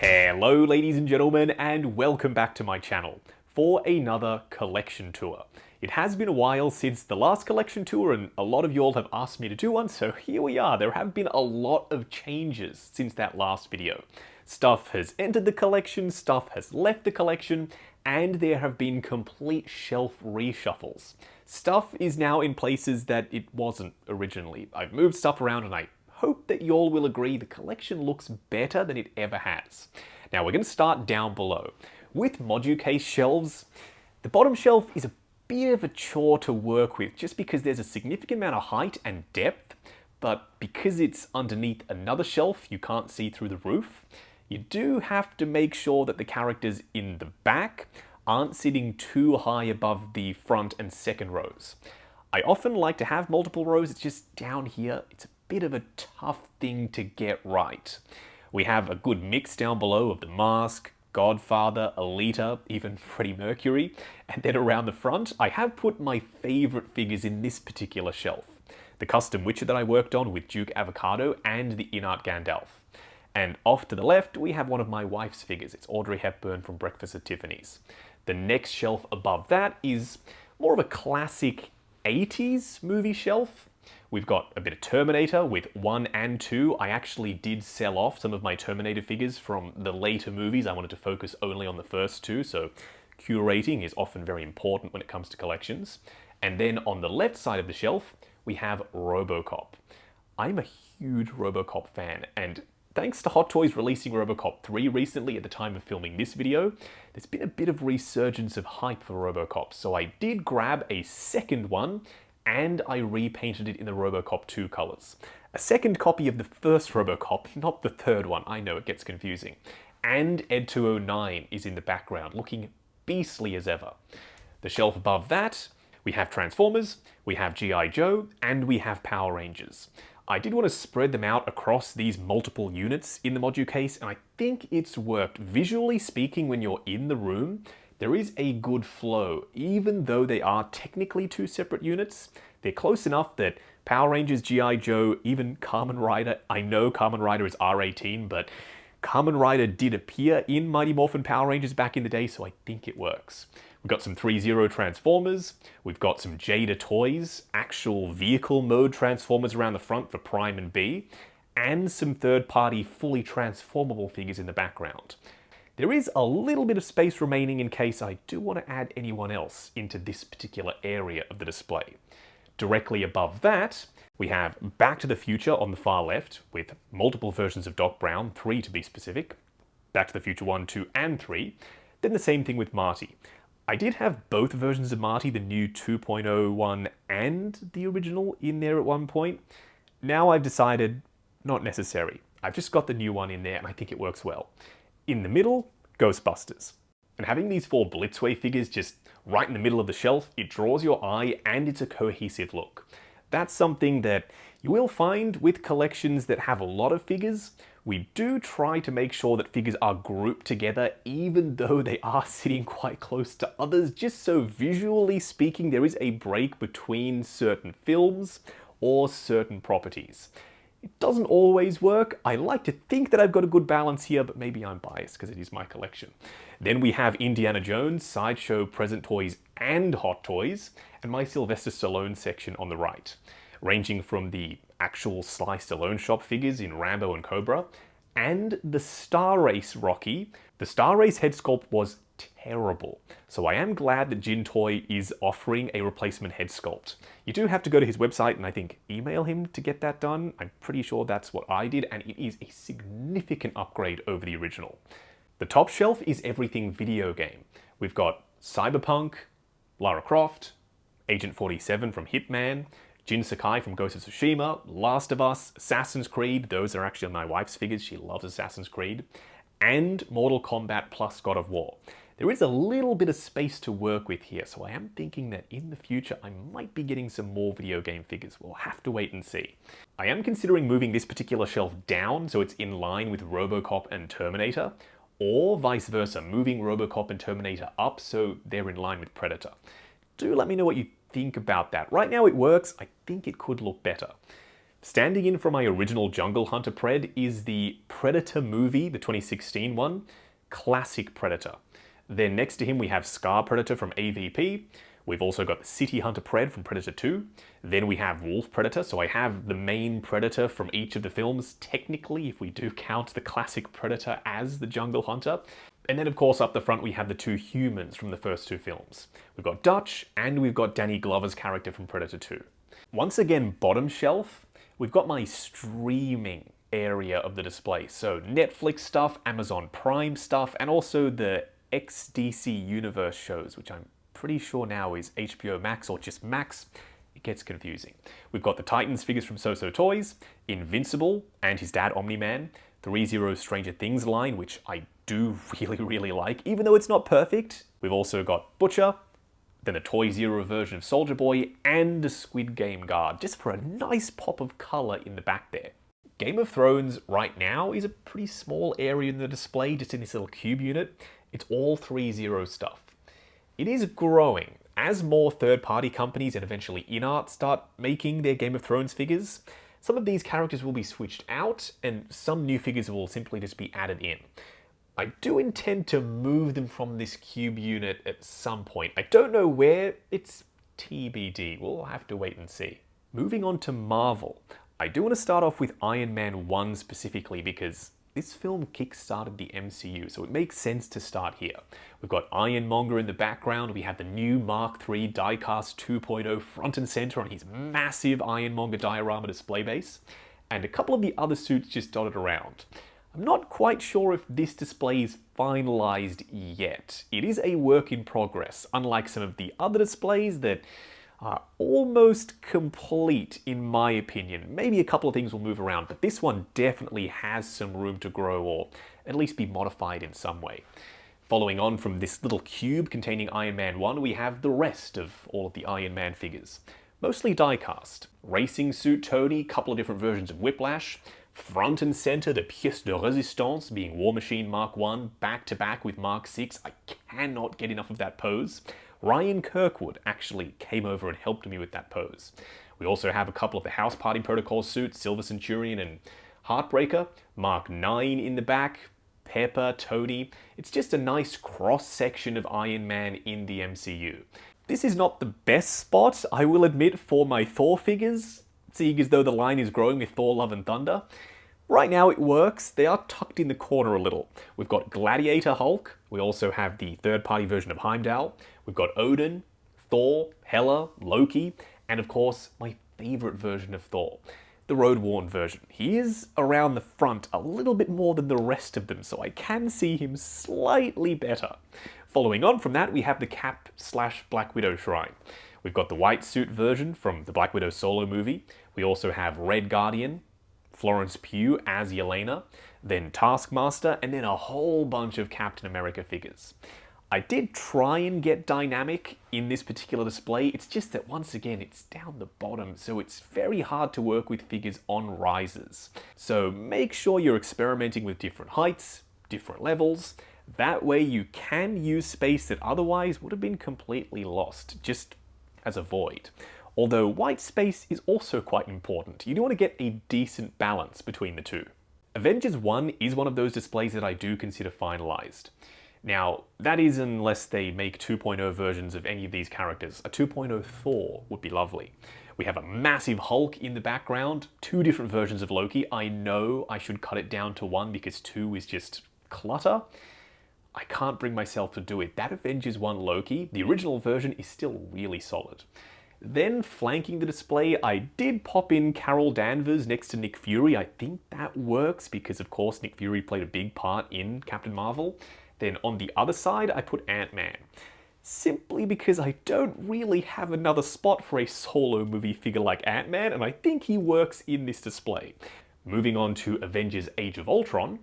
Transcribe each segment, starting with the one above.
Hello ladies and gentlemen, and welcome back to my channel for another collection tour. It has been a while since the last collection tour and a lot of you all have asked me to do one, so here we are. There have been a lot of changes since that last video. Stuff has entered the collection, stuff has left the collection, and there have been complete shelf reshuffles. Stuff is now in places that it wasn't originally. I've moved stuff around and I hope that you all will agree the collection looks better than it ever has. Now we're going to start down below. With Moducase shelves, the bottom shelf is a bit of a chore to work with just because there's a significant amount of height and depth, but because it's underneath another shelf you can't see through the roof. You do have to make sure that the characters in the back aren't sitting too high above the front and second rows. I often like to have multiple rows, it's just down here, it's a bit of a tough thing to get right. We have a good mix down below of the Mask, Godfather, Alita, even Freddie Mercury, and then around the front I have put my favourite figures in this particular shelf. The custom Witcher that I worked on with Duke Avocado and the in-art Gandalf. And off to the left we have one of my wife's figures, it's Audrey Hepburn from Breakfast at Tiffany's. The next shelf above that is more of a classic 80s movie shelf. We've got a bit of Terminator with 1 and 2. I actually did sell off some of my Terminator figures from the later movies. I wanted to focus only on the first two, so curating is often very important when it comes to collections. And then on the left side of the shelf, we have RoboCop. I'm a huge RoboCop fan, and thanks to Hot Toys releasing RoboCop 3 recently at the time of filming this video, there's been a bit of resurgence of hype for RoboCop, so I did grab a second one and I repainted it in the RoboCop 2 colours. A second copy of the first RoboCop, not the third one, I know it gets confusing. And Ed 209 is in the background, looking beastly as ever. The shelf above that, we have Transformers, we have G.I. Joe, and we have Power Rangers. I did want to spread them out across these multiple units in the Moducase, and I think it's worked. Visually speaking, when you're in the room, there is a good flow. Even though they are technically two separate units, they're close enough that Power Rangers, G.I. Joe, even Kamen Rider, I know Kamen Rider is R18, but Kamen Rider did appear in Mighty Morphin Power Rangers back in the day, so I think it works. We've got some 3-0 Transformers, we've got some Jada toys, actual vehicle mode Transformers around the front for Prime and B, and some third-party fully transformable figures in the background. There is a little bit of space remaining in case I do want to add anyone else into this particular area of the display. Directly above that, we have Back to the Future on the far left, with multiple versions of Doc Brown, 3 to be specific. Back to the Future 1, 2, and 3. Then the same thing with Marty. I did have both versions of Marty, the new 2.01 and the original, in there at one point. Now I've decided, not necessary. I've just got the new one in there and I think it works well. In the middle, Ghostbusters. And having these 4 Blitzway figures just right in the middle of the shelf, it draws your eye and it's a cohesive look. That's something that you will find with collections that have a lot of figures. We do try to make sure that figures are grouped together even though they are sitting quite close to others, just so visually speaking there is a break between certain films or certain properties. It doesn't always work. I like to think that I've got a good balance here, but maybe I'm biased because it is my collection. Then we have Indiana Jones, Sideshow, Present Toys, and Hot Toys, and my Sylvester Stallone section on the right, ranging from the actual Sly Stallone shop figures in Rambo and Cobra, and the Star Race Rocky. The Star Race head sculpt was terrible, so I am glad that Jin Toy is offering a replacement head sculpt. You do have to go to his website and I think email him to get that done. I'm pretty sure that's what I did, and it is a significant upgrade over the original. The top shelf is everything video game. We've got Cyberpunk, Lara Croft, Agent 47 from Hitman, Jin Sakai from Ghost of Tsushima, Last of Us, Assassin's Creed, those are actually my wife's figures, she loves Assassin's Creed, and Mortal Kombat plus God of War. There is a little bit of space to work with here, so I am thinking that in the future I might be getting some more video game figures. We'll have to wait and see. I am considering moving this particular shelf down so it's in line with RoboCop and Terminator, or vice versa, moving RoboCop and Terminator up so they're in line with Predator. Do let me know what you think about that. Right now it works, I think it could look better. Standing in for my original Jungle Hunter Pred is the Predator movie, the 2016 one, classic Predator. Then next to him we have Scar Predator from AVP. We've also got the City Hunter Pred from Predator 2. Then we have Wolf Predator, so I have the main Predator from each of the films, technically, if we do count the classic Predator as the Jungle Hunter. And then of course up the front we have the two humans from the first two films. We've got Dutch, and we've got Danny Glover's character from Predator 2. Once again, bottom shelf, we've got my streaming area of the display. So Netflix stuff, Amazon Prime stuff, and also the ex-DC Universe shows, which I'm pretty sure now is HBO Max or just Max. It gets confusing. We've got the Titans figures from So Toys, Invincible and his dad Omni-Man, 3-0 Stranger Things line, which I do really like, even though it's not perfect. We've also got Butcher, then the Toy Zero version of Soldier Boy, and the Squid Game guard, just for a nice pop of colour in the back there. Game of Thrones right now is a pretty small area in the display, just in this little cube unit. It's all 3-0 stuff. It is growing. As more third-party companies and eventually InArt start making their Game of Thrones figures, some of these characters will be switched out, and some new figures will simply just be added in. I do intend to move them from this cube unit at some point. I don't know where, it's TBD. We'll have to wait and see. Moving on to Marvel. I do want to start off with Iron Man 1 specifically because this film kick-started the MCU, so it makes sense to start here. We've got Ironmonger in the background, we have the new Mark III Diecast 2.0 front and center on his massive Ironmonger diorama display base, and a couple of the other suits just dotted around. I'm not quite sure if this display is finalized yet. It is a work in progress, unlike some of the other displays that are almost complete in my opinion. Maybe a couple of things will move around, but this one definitely has some room to grow or at least be modified in some way. Following on from this little cube containing Iron Man 1, we have the rest of all of the Iron Man figures. Mostly die-cast. Racing suit Tony, couple of different versions of Whiplash. Front and center, the pièce de résistance being War Machine Mark 1, back to back with Mark 6. I cannot get enough of that pose. Ryan Kirkwood actually came over and helped me with that pose. We also have a couple of the House Party Protocol suits, Silver Centurion and Heartbreaker. Mark 9 in the back, Pepper, Tony. It's just a nice cross-section of Iron Man in the MCU. This is not the best spot, I will admit, for my Thor figures, seeing as though the line is growing with Thor Love and Thunder. Right now it works, they are tucked in the corner a little. We've got Gladiator Hulk, we also have the third-party version of Heimdall, we've got Odin, Thor, Hela, Loki, and of course my favourite version of Thor, the Road-Worn version. He is around the front a little bit more than the rest of them, so I can see him slightly better. Following on from that, we have the Cap/Black Widow Shrine. We've got the white suit version from the Black Widow solo movie. We also have Red Guardian, Florence Pugh as Yelena, then Taskmaster, and then a whole bunch of Captain America figures. I did try and get dynamic in this particular display, it's just that once again it's down the bottom, so it's very hard to work with figures on risers. So make sure you're experimenting with different heights, different levels, that way you can use space that otherwise would have been completely lost, just as a void. Although white space is also quite important. You do want to get a decent balance between the two. Avengers 1 is one of those displays that I do consider finalized. Now, that is unless they make 2.0 versions of any of these characters. A 2.0 Thor would be lovely. We have a massive Hulk in the background, two different versions of Loki. I know I should cut it down to one because 2 is just clutter. I can't bring myself to do it. That Avengers 1 Loki, the original version, is still really solid. Then, flanking the display, I did pop in Carol Danvers next to Nick Fury. I think that works because, of course, Nick Fury played a big part in Captain Marvel. Then on the other side, I put Ant-Man. Simply because I don't really have another spot for a solo movie figure like Ant-Man, and I think he works in this display. Moving on to Avengers Age of Ultron,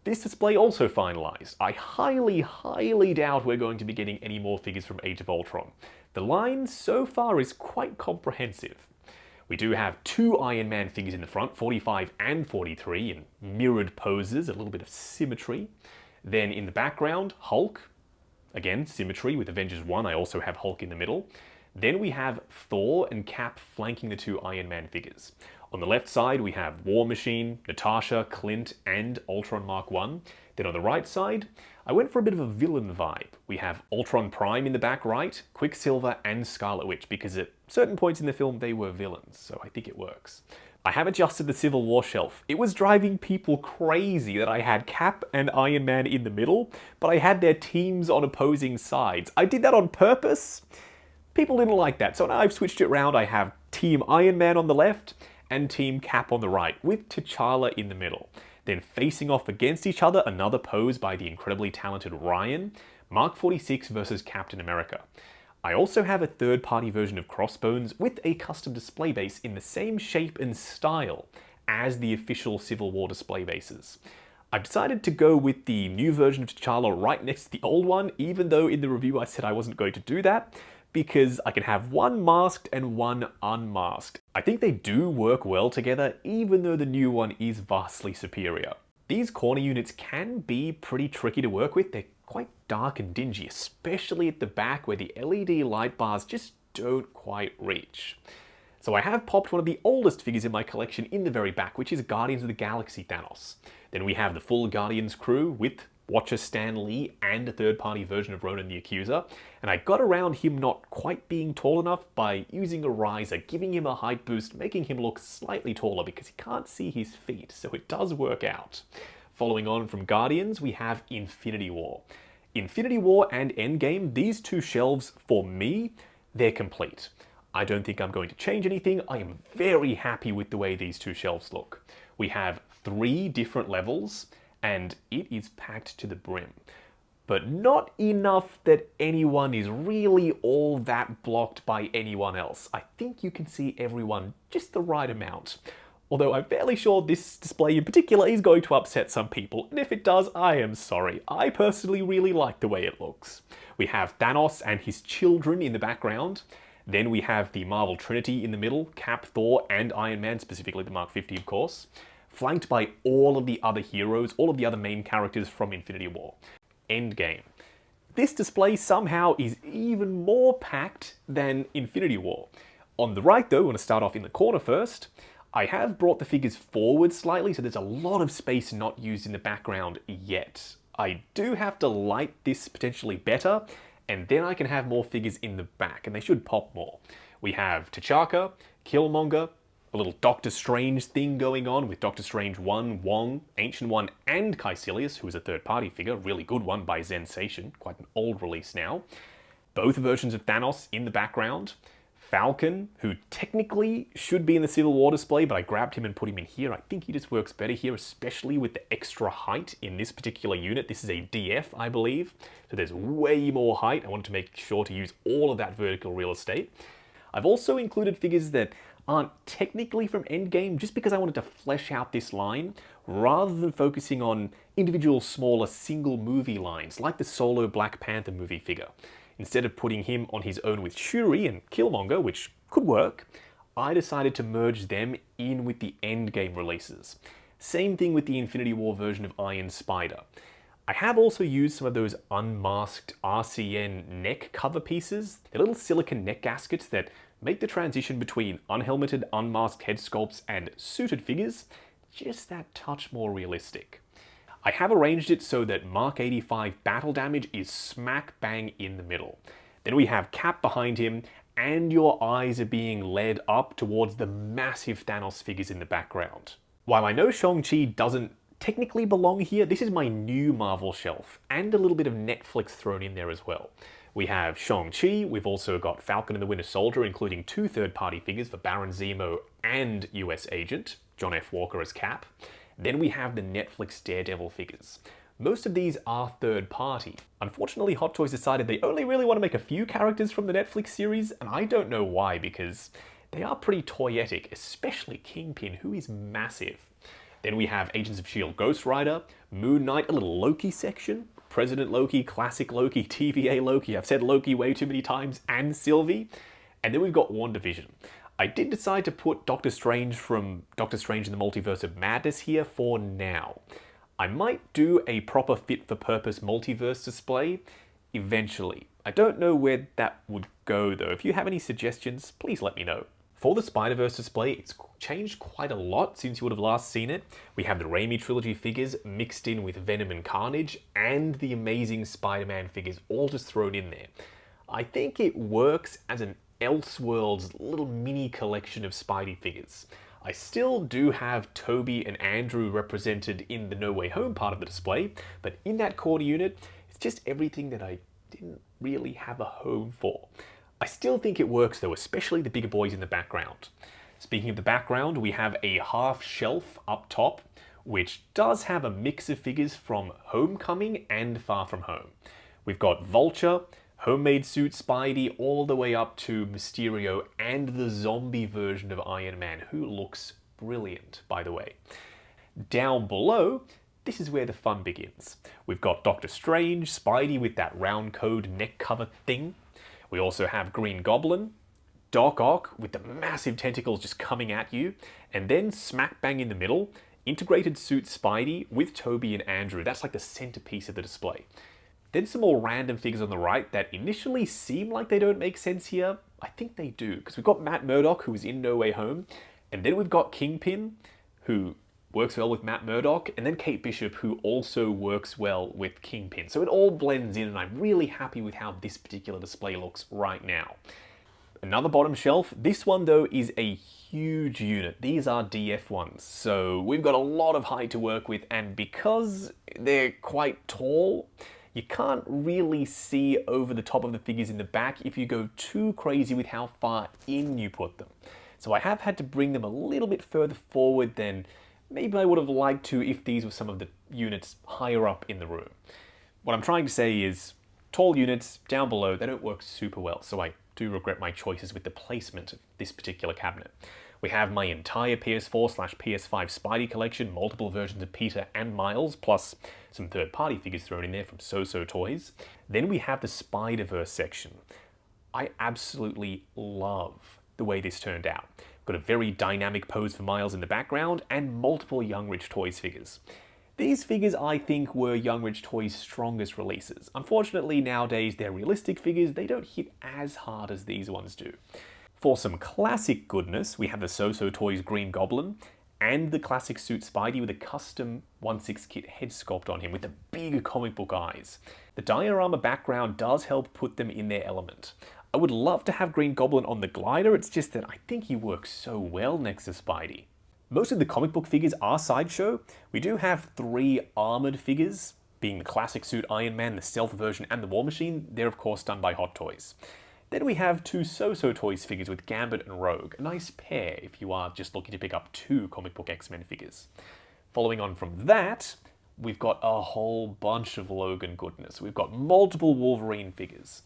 this display also finalized. I highly doubt we're going to be getting any more figures from Age of Ultron. The line so far is quite comprehensive. We do have two Iron Man figures in the front, 45 and 43, in mirrored poses, a little bit of symmetry. Then in the background, Hulk. Again, symmetry with Avengers 1, I also have Hulk in the middle. Then we have Thor and Cap flanking the two Iron Man figures. On the left side, we have War Machine, Natasha, Clint, and Ultron Mark 1. Then on the right side, I went for a bit of a villain vibe. We have Ultron Prime in the back right, Quicksilver, and Scarlet Witch, because at certain points in the film they were villains, so I think it works. I have adjusted the Civil War shelf. It was driving people crazy that I had Cap and Iron Man in the middle, but I had their teams on opposing sides. I did that on purpose. People didn't like that, so now I've switched it around. I have Team Iron Man on the left and Team Cap on the right, with T'Challa in the middle. Then facing off against each other, another pose by the incredibly talented Ryan, Mark 46 versus Captain America. I also have a third-party version of Crossbones with a custom display base in the same shape and style as the official Civil War display bases. I've decided to go with the new version of T'Challa right next to the old one, even though in the review I said I wasn't going to do that, because I can have one masked and one unmasked. I think they do work well together, even though the new one is vastly superior. These corner units can be pretty tricky to work with. They're quite dark and dingy, especially at the back where the LED light bars just don't quite reach. So I have popped one of the oldest figures in my collection in the very back, which is Guardians of the Galaxy Thanos. Then we have the full Guardians crew with Watcher Stan Lee and a third-party version of Ronan the Accuser, and I got around him not quite being tall enough by using a riser, giving him a height boost, making him look slightly taller because he can't see his feet, so it does work out. Following on from Guardians, we have Infinity War. Infinity War and Endgame, these two shelves, for me, they're complete. I don't think I'm going to change anything. I am very happy with the way these two shelves look. We have 3 different levels, and it is packed to the brim. But not enough that anyone is really all that blocked by anyone else. I think you can see everyone just the right amount. Although I'm fairly sure this display in particular is going to upset some people, and if it does, I am sorry. I personally really like the way it looks. We have Thanos and his children in the background. Then we have the Marvel Trinity in the middle, Cap, Thor, and Iron Man, specifically the Mark 50, of course, flanked by all of the other heroes, all of the other main characters from Infinity War. Endgame. This display somehow is even more packed than Infinity War. On the right though, we're going to start off in the corner first. I have brought the figures forward slightly, so there's a lot of space not used in the background yet. I do have to light this potentially better, and then I can have more figures in the back, and they should pop more. We have T'Chaka, Killmonger, a little Doctor Strange thing going on with Doctor Strange 1, Wong, Ancient One, and Caecilius, who is a third-party figure, really good one by Zensation, quite an old release now. Both versions of Thanos in the background. Falcon, who technically should be in the Civil War display, but I grabbed him and put him in here. I think he just works better here, especially with the extra height in this particular unit. This is a DF, I believe, so there's way more height. I wanted to make sure to use all of that vertical real estate. I've also included figures that aren't technically from Endgame, just because I wanted to flesh out this line, rather than focusing on individual smaller single movie lines, like the solo Black Panther movie figure. Instead of putting him on his own with Shuri and Killmonger, which could work, I decided to merge them in with the Endgame releases. Same thing with the Infinity War version of Iron Spider. I have also used some of those unmasked RCN neck cover pieces. They're little silicone neck gaskets that make the transition between unhelmeted, unmasked head sculpts and suited figures just that touch more realistic. I have arranged it so that Mark 85 battle damage is smack bang in the middle. Then we have Cap behind him, and your eyes are being led up towards the massive Thanos figures in the background. While I know Shang-Chi doesn't technically belong here, this is my new Marvel shelf, and a little bit of Netflix thrown in there as well. We have Shang-Chi, we've also got Falcon and the Winter Soldier, including 2 third-party figures for Baron Zemo and US Agent, John F. Walker as Cap. Then we have the Netflix Daredevil figures. Most of these are third-party. Unfortunately, Hot Toys decided they only really want to make a few characters from the Netflix series, and I don't know why, because they are pretty toyetic, especially Kingpin, who is massive. Then we have Agents of S.H.I.E.L.D. Ghost Rider, Moon Knight, a little Loki section, President Loki, Classic Loki, TVA Loki, I've said Loki way too many times, and Sylvie. And then we've got WandaVision. I did decide to put Doctor Strange from Doctor Strange in the Multiverse of Madness here for now. I might do a proper fit-for-purpose multiverse display eventually. I don't know where that would go though. If you have any suggestions, please let me know. For the Spider-Verse display, it's changed quite a lot since you would have last seen it. We have the Raimi Trilogy figures mixed in with Venom and Carnage, and the Amazing Spider-Man figures all just thrown in there. I think it works as an Elseworlds little mini collection of Spidey figures. I still do have Tobey and Andrew represented in the No Way Home part of the display, but in that corner unit, it's just everything that I didn't really have a home for. I still think it works though, especially the bigger boys in the background. Speaking of the background, we have a half shelf up top, which does have a mix of figures from Homecoming and Far From Home. We've got Vulture, Homemade Suit Spidey, all the way up to Mysterio and the zombie version of Iron Man, who looks brilliant, by the way. Down below, this is where the fun begins. We've got Doctor Strange, Spidey with that round code neck cover thing. We also have Green Goblin, Doc Ock with the massive tentacles just coming at you, and then smack bang in the middle, integrated suit Spidey with Tobey and Andrew. That's like the centerpiece of the display. Then some more random figures on the right that initially seem like they don't make sense here. I think they do, because we've got Matt Murdock, who is in No Way Home, and then we've got Kingpin, who works well with Matt Murdock, and then Kate Bishop, who also works well with Kingpin. So it all blends in, and I'm really happy with how this particular display looks right now. Another bottom shelf. This one, though, is a huge unit. These are DF ones, so we've got a lot of height to work with, and because they're quite tall, you can't really see over the top of the figures in the back if you go too crazy with how far in you put them. So I have had to bring them a little bit further forward than maybe I would have liked to if these were some of the units higher up in the room. What I'm trying to say is, tall units down below, they don't work super well, so I do regret my choices with the placement of this particular cabinet. We have my entire PS4/PS5 Spidey collection, multiple versions of Peter and Miles, plus some third-party figures thrown in there from So-So Toys. Then we have the Spider-Verse section. I absolutely love the way this turned out. Got a very dynamic pose for Miles in the background, and multiple Young Rich Toys figures. These figures, I think, were Young Rich Toys' strongest releases. Unfortunately, nowadays, their realistic figures, they don't hit as hard as these ones do. For some classic goodness, we have the So-So Toys Green Goblin, and the classic suit Spidey with a custom 1/6 kit head sculpt on him with the big comic book eyes. The diorama background does help put them in their element. I would love to have Green Goblin on the glider, it's just that I think he works so well next to Spidey. Most of the comic book figures are Sideshow. We do have 3 armored figures, being the classic suit Iron Man, the stealth version, and the War Machine. They're of course done by Hot Toys. Then we have 2 So-So Toys figures with Gambit and Rogue, a nice pair if you are just looking to pick up 2 comic book X-Men figures. Following on from that, we've got a whole bunch of Logan goodness. We've got multiple Wolverine figures.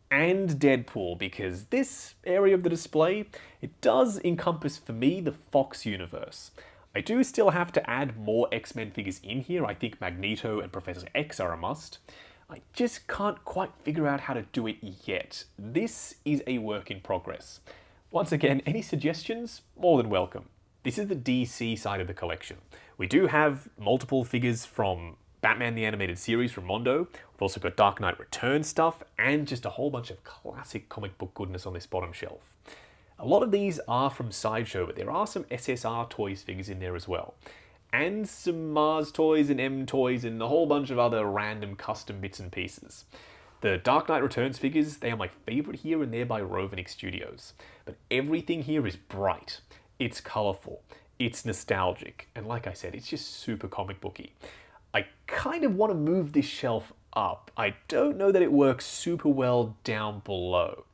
And Deadpool, because this area of the display, it does encompass for me the Fox universe. I do still have to add more X-Men figures in here. I think Magneto and Professor X are a must. I just can't quite figure out how to do it yet. This is a work in progress. Once again, any suggestions? More than welcome. This is the DC side of the collection. We do have multiple figures from Batman the Animated Series from Mando. We've also got Dark Knight Returns stuff, and just a whole bunch of classic comic book goodness on this bottom shelf. A lot of these are from Sideshow, but there are some SSR Toys figures in there as well. And some Mars Toys and M Toys and a whole bunch of other random custom bits and pieces. The Dark Knight Returns figures, they are my favourite here, and they're by Rovenick Studios. But everything here is bright, it's colourful, it's nostalgic, and like I said, it's just super comic booky. I kind of want to move this shelf up. I don't know that it works super well down below.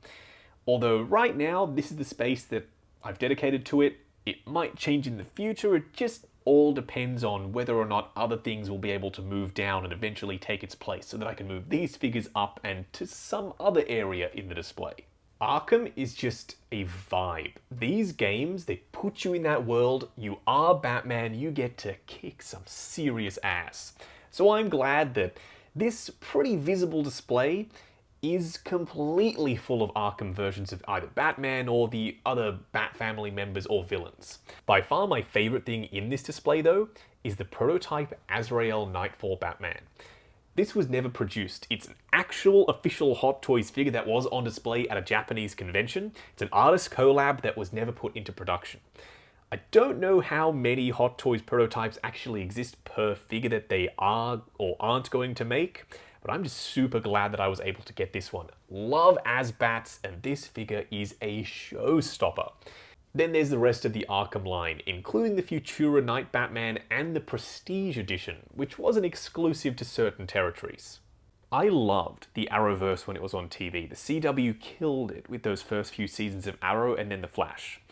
Although right now, this is the space that I've dedicated to it. It might change in the future, it just all depends on whether or not other things will be able to move down and eventually take its place, so that I can move these figures up and to some other area in the display. Arkham is just a vibe. These games, they put you in that world, you are Batman, you get to kick some serious ass. So I'm glad that this pretty visible display is completely full of Arkham versions of either Batman or the other Bat family members or villains. By far my favourite thing in this display though, is the prototype Azrael Nightfall Batman. This was never produced. It's an actual official Hot Toys figure that was on display at a Japanese convention. It's an artist collab that was never put into production. I don't know how many Hot Toys prototypes actually exist per figure that they are or aren't going to make, but I'm just super glad that I was able to get this one. Love Asbats, and this figure is a showstopper. Then there's the rest of the Arkham line, including the Futura Night Batman and the Prestige Edition, which was an exclusive to certain territories. I loved the Arrowverse when it was on TV. The CW killed it with those first few seasons of Arrow and then The Flash.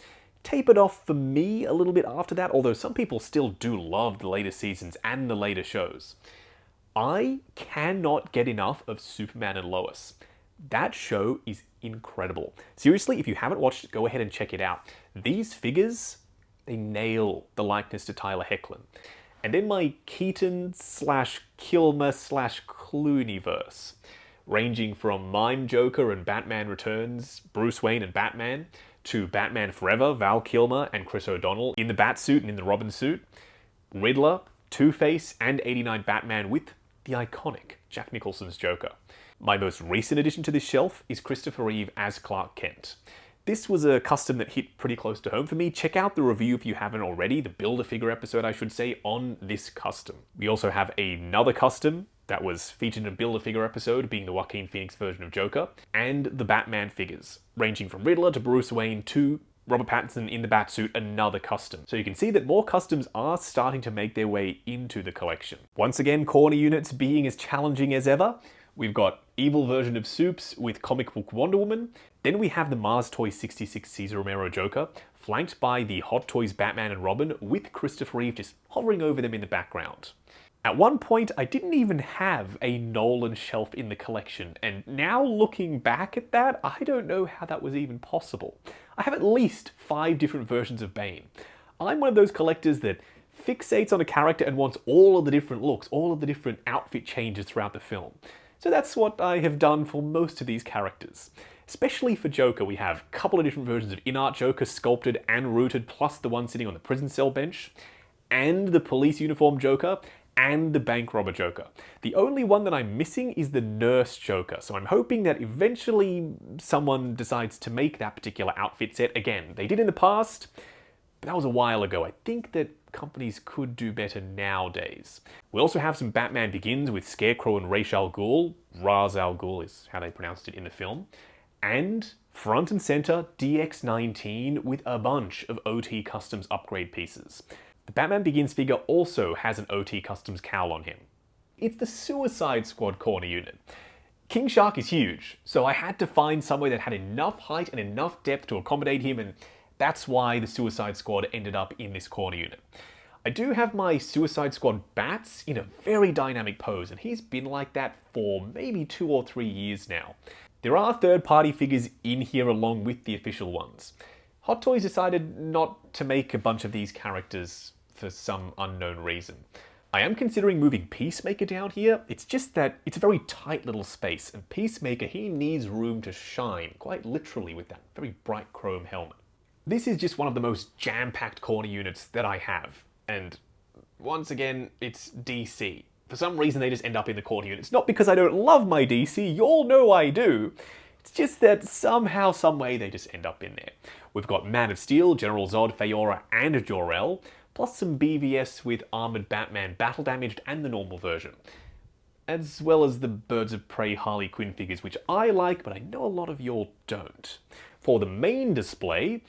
Tapered off for me a little bit after that, although some people still do love the later seasons and the later shows. I cannot get enough of Superman and Lois. That show is incredible. Seriously, if you haven't watched it, go ahead and check it out. These figures, they nail the likeness to Tyler Hoechlin. And then my Keaton / Kilmer / Clooney-verse, ranging from Mime Joker and Batman Returns, Bruce Wayne and Batman, to Batman Forever, Val Kilmer and Chris O'Donnell in the Batsuit and in the Robin suit, Riddler, Two-Face, and 89 Batman with the iconic Jack Nicholson's Joker. My most recent addition to this shelf is Christopher Reeve as Clark Kent. This was a custom that hit pretty close to home for me. Check out the review if you haven't already, the Build-A-Figure episode I should say, on this custom. We also have another custom that was featured in a Build-A-Figure episode, being the Joaquin Phoenix version of Joker, and the Batman figures, ranging from Riddler to Bruce Wayne to Robert Pattinson in the Batsuit, another custom. So you can see that more customs are starting to make their way into the collection. Once again, corner units being as challenging as ever. We've got evil version of Supes with comic book Wonder Woman. Then we have the Mars Toy 66 Cesar Romero Joker, flanked by the Hot Toys Batman and Robin with Christopher Reeve just hovering over them in the background. At one point, I didn't even have a Nolan shelf in the collection, and now looking back at that, I don't know how that was even possible. I have at least 5 different versions of Bane. I'm one of those collectors that fixates on a character and wants all of the different looks, all of the different outfit changes throughout the film. So that's what I have done for most of these characters. Especially for Joker, we have a couple of different versions of in-art Joker, sculpted and rooted, plus the one sitting on the prison cell bench, and the police uniform Joker, and the bank robber Joker. The only one that I'm missing is the nurse Joker, so I'm hoping that eventually someone decides to make that particular outfit set again. They did in the past, but that was a while ago. I think that companies could do better nowadays. We also have some Batman Begins with Scarecrow and Ra's al Ghul. Ra's al Ghul is how they pronounced it in the film. And front and center DX19 with a bunch of OT Customs upgrade pieces. The Batman Begins figure also has an OT Customs cowl on him. It's the Suicide Squad corner unit. King Shark is huge, so I had to find somewhere that had enough height and enough depth to accommodate him, and that's why the Suicide Squad ended up in this corner unit. I do have my Suicide Squad Bats in a very dynamic pose, and he's been like that for maybe 2 or 3 years now. There are third-party figures in here along with the official ones. Hot Toys decided not to make a bunch of these characters for some unknown reason. I am considering moving Peacemaker down here. It's just that it's a very tight little space, and Peacemaker, he needs room to shine, quite literally, with that very bright chrome helmet. This is just one of the most jam-packed corner units that I have, and once again, it's DC. For some reason, they just end up in the corner units. Not because I don't love my DC, you all know I do. It's just that somehow, someway, they just end up in there. We've got Man of Steel, General Zod, Feora, and Jor-El, plus some BVS with Armored Batman, Battle Damaged, and the normal version. As well as the Birds of Prey Harley Quinn figures, which I like, but I know a lot of y'all don't. For the main display,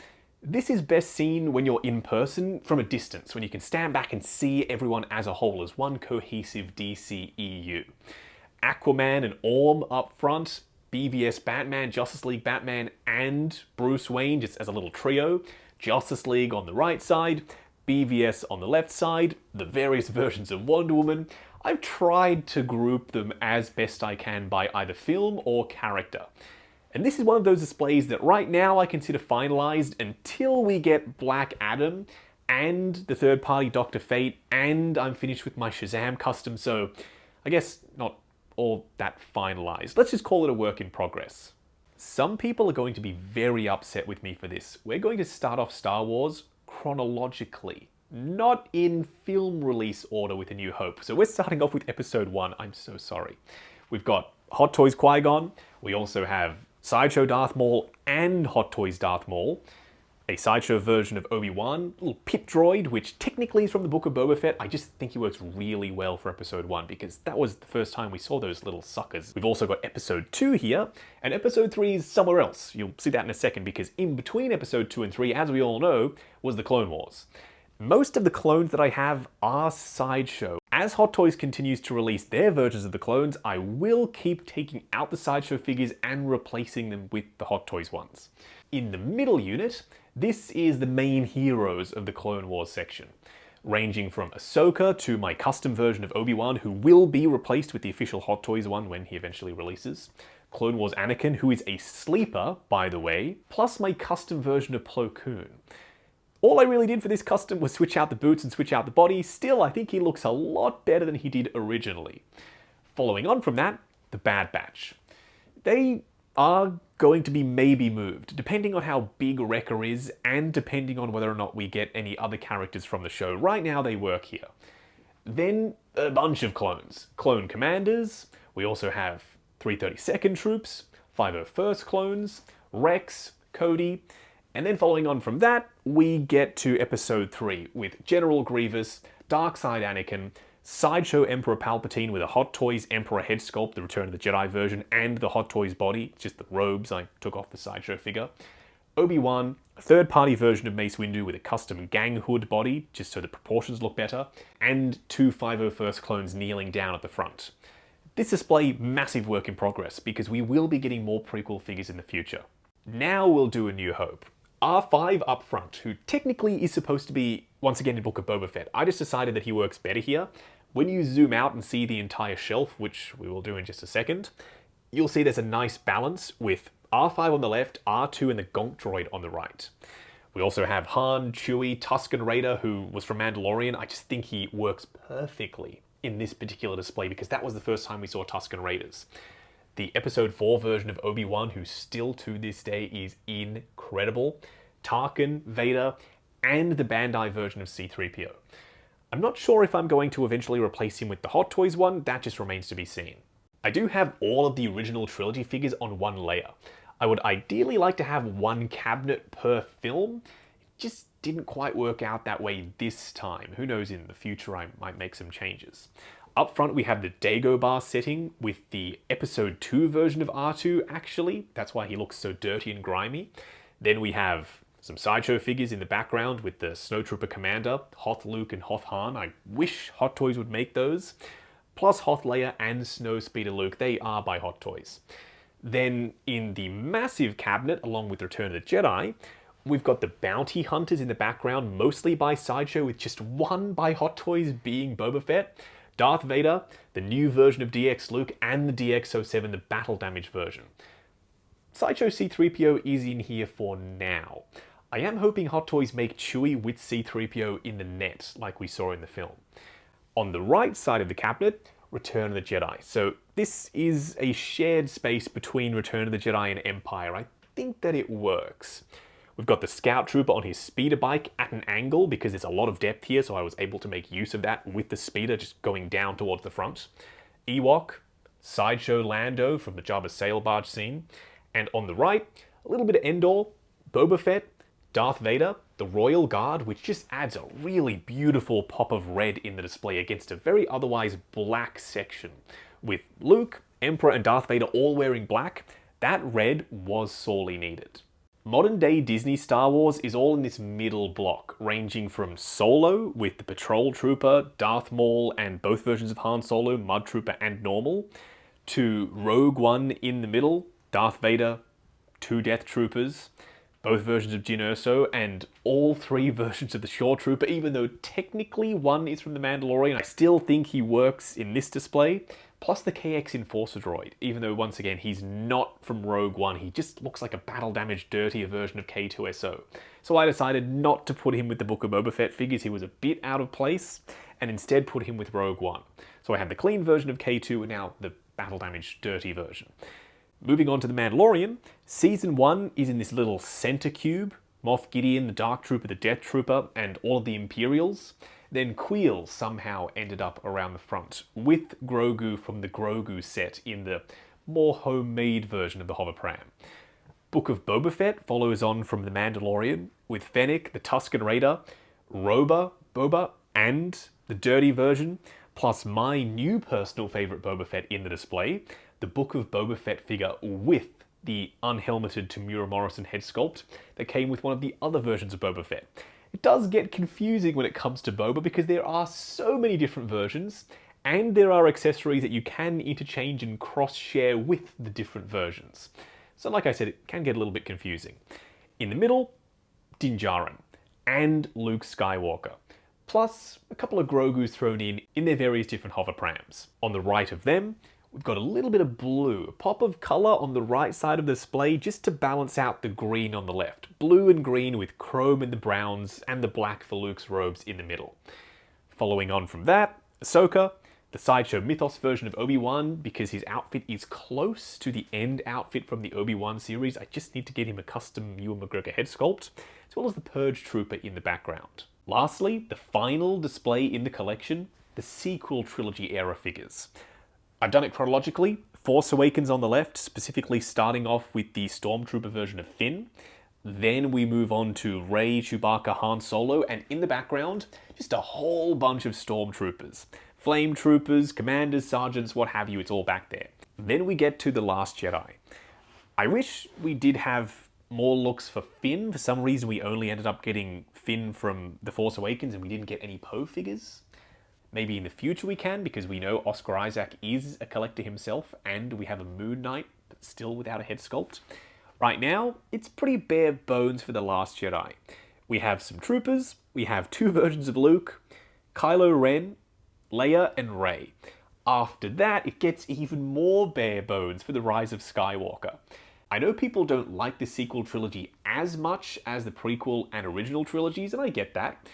this is best seen when you're in person from a distance, when you can stand back and see everyone as a whole as one cohesive DCEU. Aquaman and Orm up front, BVS Batman, Justice League Batman, and Bruce Wayne just as a little trio, Justice League on the right side, BVS on the left side, the various versions of Wonder Woman. I've tried to group them as best I can by either film or character. And this is one of those displays that right now I consider finalized until we get Black Adam and the third-party Dr. Fate, and I'm finished with my Shazam custom, so I guess not all that finalized. Let's just call it a work in progress. Some people are going to be very upset with me for this. We're going to start off Star Wars chronologically. not in film release order with A New Hope. So we're starting off with episode 1. I'm so sorry. We've got Hot Toys Qui-Gon. We also have Sideshow Darth Maul and Hot Toys Darth Maul. A Sideshow version of Obi-Wan, a little pit droid, which technically is from the Book of Boba Fett. I just think he works really well for episode 1 because that was the first time we saw those little suckers. We've also got episode 2 here, and episode 3 is somewhere else. You'll see that in a second because in between episode 2 and 3, as we all know, was the Clone Wars. Most of the clones that I have are Sideshow. As Hot Toys continues to release their versions of the clones, I will keep taking out the Sideshow figures and replacing them with the Hot Toys ones. In the middle unit, this is the main heroes of the Clone Wars section, ranging from Ahsoka to my custom version of Obi-Wan, who will be replaced with the official Hot Toys one when he eventually releases. Clone Wars Anakin, who is a sleeper, by the way, plus my custom version of Plo Koon. All I really did for this custom was switch out the boots and switch out the body. Still, I think he looks a lot better than he did originally. Following on from that, the Bad Batch. They are going to be maybe moved, depending on how big Wrecker is and depending on whether or not we get any other characters from the show. Right now they work here. Then a bunch of clones. Clone Commanders, we also have 332nd Troops, 501st Clones, Rex, Cody, and then following on from that, we get to episode 3 with General Grievous, Darkside Anakin, Sideshow Emperor Palpatine with a Hot Toys Emperor head sculpt, the Return of the Jedi version, and the Hot Toys body, just the robes I took off the Sideshow figure. Obi-Wan, a third-party version of Mace Windu with a custom gang hood body, just so the proportions look better, and 2 501st clones kneeling down at the front. This display, massive work in progress, because we will be getting more prequel figures in the future. Now we'll do A New Hope. R5 up front, who technically is supposed to be, once again, in Book of Boba Fett. I just decided that he works better here. When you zoom out and see the entire shelf, which we will do in just a second, you'll see there's a nice balance with R5 on the left, R2 and the Gonk droid on the right. We also have Han, Chewie, Tusken Raider, who was from Mandalorian. I just think he works perfectly in this particular display because that was the first time we saw Tusken Raiders. The episode 4 version of Obi-Wan, who still to this day is incredible. Tarkin, Vader, and the Bandai version of C-3PO. I'm not sure if I'm going to eventually replace him with the Hot Toys one, that just remains to be seen. I do have all of the original Trilogy figures on one layer. I would ideally like to have one cabinet per film. It just didn't quite work out that way this time. Who knows, in the future I might make some changes. Up front we have the Dagobah setting with the episode 2 version of R2 actually. That's why he looks so dirty and grimy. Then we have some Sideshow figures in the background with the Snowtrooper Commander, Hoth Luke and Hoth Han. I wish Hot Toys would make those. Plus Hoth Leia and Snowspeeder Luke, they are by Hot Toys. Then in the massive cabinet, along with Return of the Jedi, we've got the Bounty Hunters in the background, mostly by Sideshow, with just one by Hot Toys being Boba Fett. Darth Vader, the new version of DX Luke, and the DX07, the battle damage version. Sideshow C-3PO is in here for now. I am hoping Hot Toys make Chewie with C-3PO in the net, like we saw in the film. On the right side of the cabinet, Return of the Jedi. So this is a shared space between Return of the Jedi and Empire. I think that it works. We've got the Scout Trooper on his speeder bike at an angle because there's a lot of depth here, so I was able to make use of that with the speeder just going down towards the front. Ewok, Sideshow Lando from the Jabba sail barge scene. And on the right, a little bit of Endor, Boba Fett, Darth Vader, the Royal Guard, which just adds a really beautiful pop of red in the display against a very otherwise black section. With Luke, Emperor and Darth Vader all wearing black, that red was sorely needed. Modern day Disney Star Wars is all in this middle block, ranging from Solo with the Patrol Trooper, Darth Maul and both versions of Han Solo, Mud Trooper and Normal, to Rogue One in the middle, Darth Vader, 2 Death Troopers, both versions of Jyn Erso, and all 3 versions of the Shore Trooper, even though technically one is from the Mandalorian. I still think he works in this display. Plus the KX Enforcer droid, even though once again he's not from Rogue One, he just looks like a battle damaged, dirtier version of K2SO. So I decided not to put him with the Book of Boba Fett figures, he was a bit out of place, and instead put him with Rogue One. So I had the clean version of K2 and now the battle damaged, dirty version. Moving on to The Mandalorian, Season 1 is in this little center cube, Moff Gideon, the Dark Trooper, the Death Trooper, and all of the Imperials. Then Queel somehow ended up around the front, with Grogu from the Grogu set in the more homemade version of the hoverpram. Book of Boba Fett follows on from The Mandalorian, with Fennec, the Tusken Raider, Boba, and the dirty version, plus my new personal favourite Boba Fett in the display, the Book of Boba Fett figure with the unhelmeted Tamura Morrison head sculpt that came with one of the other versions of Boba Fett. It does get confusing when it comes to Boba because there are so many different versions, and there are accessories that you can interchange and cross-share with the different versions. So like I said, it can get a little bit confusing. In the middle, Din Djarin and Luke Skywalker, plus a couple of Grogus thrown in their various different hoverprams. On the right of them, we've got a little bit of blue, a pop of colour on the right side of the display just to balance out the green on the left. Blue and green with chrome in the browns and the black for Luke's robes in the middle. Following on from that, Ahsoka, the Sideshow Mythos version of Obi-Wan, because his outfit is close to the end outfit from the Obi-Wan series. I just need to get him a custom Ewan McGregor head sculpt, as well as the Purge Trooper in the background. Lastly, the final display in the collection, the sequel trilogy era figures. I've done it chronologically. Force Awakens on the left, specifically starting off with the Stormtrooper version of Finn. Then we move on to Rey, Chewbacca, Han Solo, and in the background, just a whole bunch of Stormtroopers. Flame Troopers, Commanders, Sergeants, what have you, it's all back there. Then we get to The Last Jedi. I wish we did have more looks for Finn. For some reason, we only ended up getting Finn from The Force Awakens and we didn't get any Poe figures. Maybe in the future we can, because we know Oscar Isaac is a collector himself, and we have a Moon Knight, but still without a head sculpt. Right now, it's pretty bare bones for The Last Jedi. We have some troopers, we have two versions of Luke, Kylo Ren, Leia, and Rey. After that, it gets even more bare bones for The Rise of Skywalker. I know people don't like the sequel trilogy as much as the prequel and original trilogies, and I get that.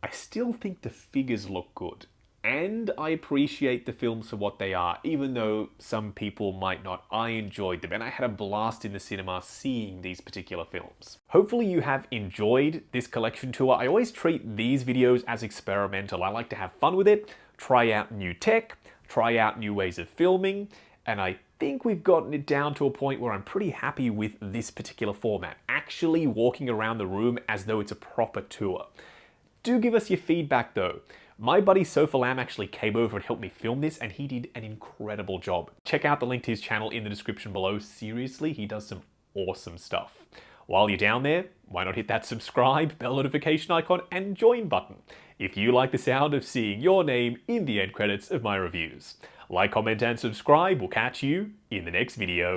I still think the figures look good. And I appreciate the films for what they are, even though some people might not. I enjoyed them, and I had a blast in the cinema seeing these particular films. Hopefully you have enjoyed this collection tour. I always treat these videos as experimental. I like to have fun with it, try out new tech, try out new ways of filming, and I think we've gotten it down to a point where I'm pretty happy with this particular format, actually walking around the room as though it's a proper tour. Do give us your feedback though. My buddy Sofa Lamb actually came over and helped me film this, and he did an incredible job. Check out the link to his channel in the description below. Seriously, he does some awesome stuff. While you're down there, why not hit that subscribe, bell notification icon, and join button if you like the sound of seeing your name in the end credits of my reviews. Like, comment, and subscribe. We'll catch you in the next video.